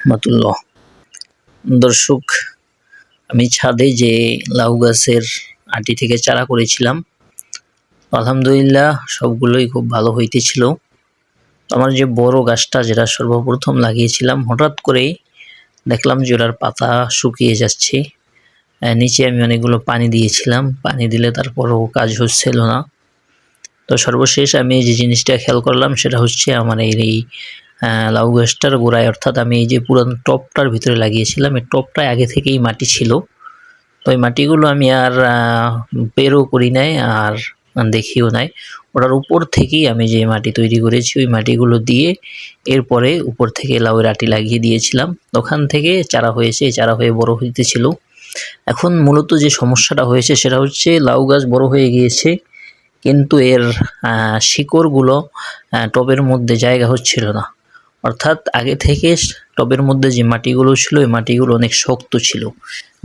রহমাতুল্লাহ। দর্শক, আমি ছাদে যে লাউ গাছের আটি থেকে চারা করেছিলাম, আলহামদুলিল্লাহ সবগুলোই খুব ভালো হইতেছিল। আমার যে বড় গাছটা যেটা সর্বপ্রথম লাগিয়েছিলাম, হঠাৎ করেই দেখলাম যে ওটার পাতা শুকিয়ে যাচ্ছে। নিচে আমি অনেকগুলো পানি দিয়েছিলাম, পানি দিলে তারপরও কাজ হচ্ছিল না। তো সর্বশেষ আমি যে জিনিসটা খেয়াল করলাম সেটা হচ্ছে আমার এই লাউ গাছটার গোড়ায়, অর্থাৎ আমি এই যে পুরানো টবটার ভিতরে লাগিয়েছিলাম, এই টবটায় আগে থেকেই মাটি ছিল। তো এই মাটিগুলো আমি আর বেরও করি নাই আর দেখিও নাই। ওটার উপর থেকেই আমি যে মাটি তৈরি করেছি ওই মাটিগুলো দিয়ে এরপরে উপর থেকে লাউয়ের আটি লাগিয়ে দিয়েছিলাম। ওখান থেকে চারা হয়েছে, চারা হয়ে বড় হইতেছিল। এখন মূলত যে সমস্যাটা হয়েছে সেটা হচ্ছে লাউ গাছ বড় হয়ে গিয়েছে, কিন্তু এর শিকড়গুলো টবের মধ্যে জায়গা হচ্ছিল না। অর্থাৎ আগে থেকে টবের মধ্যে যে মাটিগুলো ছিল ওই মাটিগুলো অনেক শক্ত ছিল,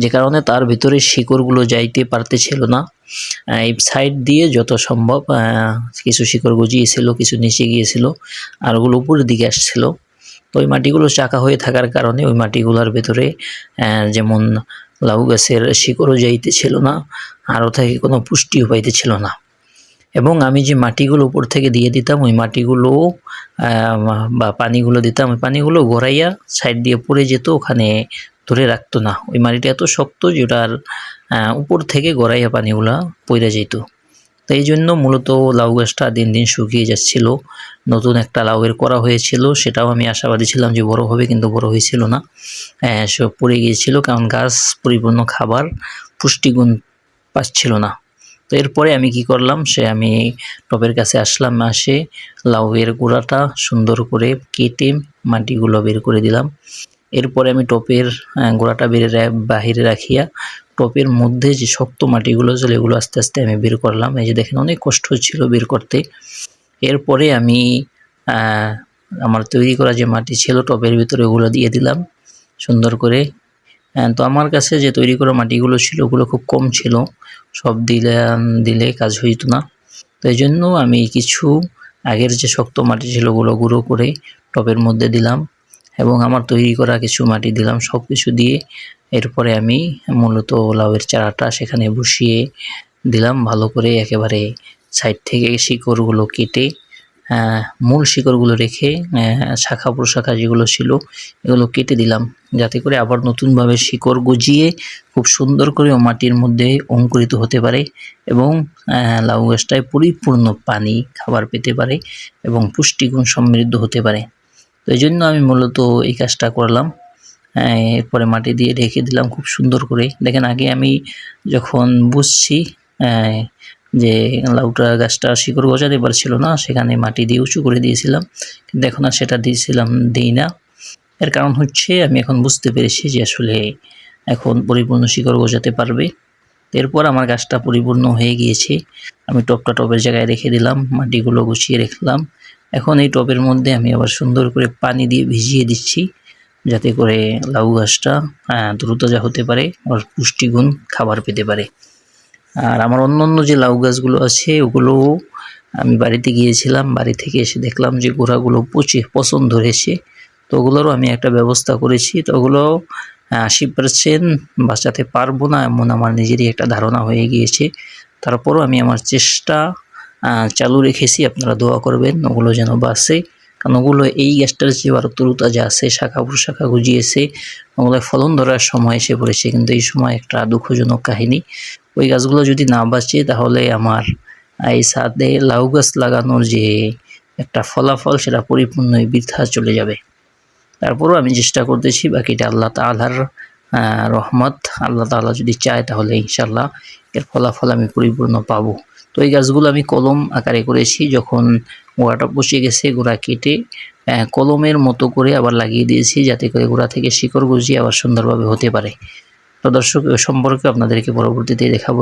যে কারণে তার ভিতরে শিকড়গুলো যাইতে পারতেছিল না। এই সাইড দিয়ে যত সম্ভব কিছু শিকড় গজিয়েছিল, কিছু নিচে গিয়েছিল, আর ওগুলো উপরের দিকে আসছিল। তো ওই মাটিগুলো চাকা হয়ে থাকার কারণে ওই মাটিগুলোর ভেতরে যেমন লাউ গাছের শিকড়ও যাইতেছিল না, আরও থেকে কোনো পুষ্টিও পাইতেছিল না। এবং আমি যে মাটিগুলো উপর থেকে দিয়ে দিতাম ওই মাটিগুলো বা পানিগুলো দিতাম, ওই পানিগুলো গড়াইয়া সাইড দিয়ে পড়ে যেত, ওখানে ধরে রাখতো না। ওই মাটিটা এত শক্ত যে ওটার উপর থেকে গড়াইয়া পানিগুলা পড়ে যেত। তো এই জন্য মূলত লাউ গাছটা দিন দিন শুকিয়ে যাচ্ছিল। নতুন একটা লাউয়ের করা হয়েছিল, সেটাও আমি আশাবাদী ছিলাম যে বড় হবে, কিন্তু বড় হয়েছিল না, সব পড়ে গিয়েছিল, কারণ গাছ পরিপূর্ণ খাবার পুষ্টিগুণ পাচ্ছিল না। তো এরপরে আমি কি করলাম, আমি টবের কাছে আসলাম, আসে লাউয়ের গোড়াটা সুন্দর করে কেটে মাটিগুলো বের করে দিলাম। এরপরে আমি টবের গোড়াটা বাহিরে রাখিয়া টবের মধ্যে যে শক্ত মাটিগুলো ছিল এগুলো আস্তে আস্তে আমি বের করলাম। এই যে দেখেন, অনেক কষ্ট হচ্ছিল বের করতে। এরপরে আমি আমার তৈরি করা যে মাটি ছিল টবের ভিতরে ওগুলো দিয়ে দিলাম সুন্দর করে। তো আমার কাছে যে তৈরি করা মাটিগুলো ছিল ওগুলো খুব কম ছিল, সব দিলে কাজ হইতো না। তো এই জন্য আমি কিছু আগের যে শক্ত মাটি ছিল ওগুলো গুঁড়ো করে টবের মধ্যে দিলাম, এবং আমার তৈরি করা কিছু মাটি দিলাম। সব কিছু দিয়ে এরপরে আমি মূলত লাউয়ের চারাটা সেখানে বসিয়ে দিলাম ভালো করে, একেবারে সাইড থেকে শিকড়গুলো কেটে মূল শিকড়গুলো রেখে শাখা প্রশাখা যেগুলো ছিল এগুলো কেটে দিলাম, যাতে করে আবার নতুনভাবে শিকড় গজিয়ে খুব সুন্দর করে মাটির মধ্যে অঙ্কুরিত হতে পারে এবং লাউ গাছটায় পরিপূর্ণ পানি খাবার পেতে পারে এবং পুষ্টিগুণ সমৃদ্ধ হতে পারে। তো এই জন্য আমি মূলত এই কাজটা করলাম। এরপরে মাটি দিয়ে ঢেকে দিলাম খুব সুন্দর করে। দেখেন, আগে আমি যখন বুঝছি যে লাউটা গাছটা শিকড় গজাতে পারছিল না, সেখানে মাটি দিয়ে উঁচু করে দিয়েছিলাম, কিন্তু এখন আর সেটা দিই না। এর কারণ হচ্ছে আমি এখন বুঝতে পেরেছি যে আসলে এখন পরিপূর্ণ শিকড় গজাতে পারবে। এরপর আমার গাছটা পরিপূর্ণ হয়ে গিয়েছে। আমি টবটা টবের জায়গায় রেখে দিলাম, মাটিগুলো গুছিয়ে রাখলাম। এখন এই টবের মধ্যে আমি আবার সুন্দর করে পানি দিয়ে ভিজিয়ে দিচ্ছি, যাতে করে লাউ গাছটা দ্রুত হতে পারে আর পুষ্টিগুণ খাবার পেতে পারে। আর আমার অন্য যে লাউ গাছগুলো আছে ওগুলো আমি বাড়িতে গিয়েছিলাম, বাড়ি থেকে এসে দেখলাম যে গোড়াগুলো পচন ধরেছে। তো ওগুলোরও আমি একটা ব্যবস্থা করেছি। তো ওগুলো 80% বাঁচাতে পারবো না এমন আমার নিজেরই একটা ধারণা হয়ে গিয়েছে। তারপরও আমি আমার চেষ্টা চালু রেখেছি। আপনারা দোয়া করবেন ওগুলো যেন বাঁচে, কারণ ওগুলো এই গাছটার যে আরও তরুতাজা আছে, শাখা প্রশাখা গজিয়েছে, ওগুলো ফলন ধরার সময় এসে পড়েছে। কিন্তু এই সময় একটা দুঃখজনক কাহিনী, ওই গাছগুলো যদি না বাঁচে তাহলে আমার এই ছাদে লাউ গাছ লাগানোর যে একটা ফলাফল সেটা পরিপূর্ণই বৃথা চলে যাবে। তারপরও আমি চেষ্টা করতেছি, বাকিটা আল্লাহ তাআলার রহমত। আল্লাহ তাআলা যদি চায় তাহলে ইনশাল্লাহ এর ফলাফল আমি পরিপূর্ণ পাবো। তো এই গাছগুলো আমি কলম আকারে করেছি, যখন গোড়াটা পচে গেছে গোড়া কেটে কলমের মতো করে আবার লাগিয়ে দিয়েছি, যাতে করে গোড়া থেকে শিকড় গজিয়ে আবার সুন্দরভাবে হতে পারে। তো দর্শক, সম্পর্কে আপনাদেরকে পরবর্তীতে দেখাবো।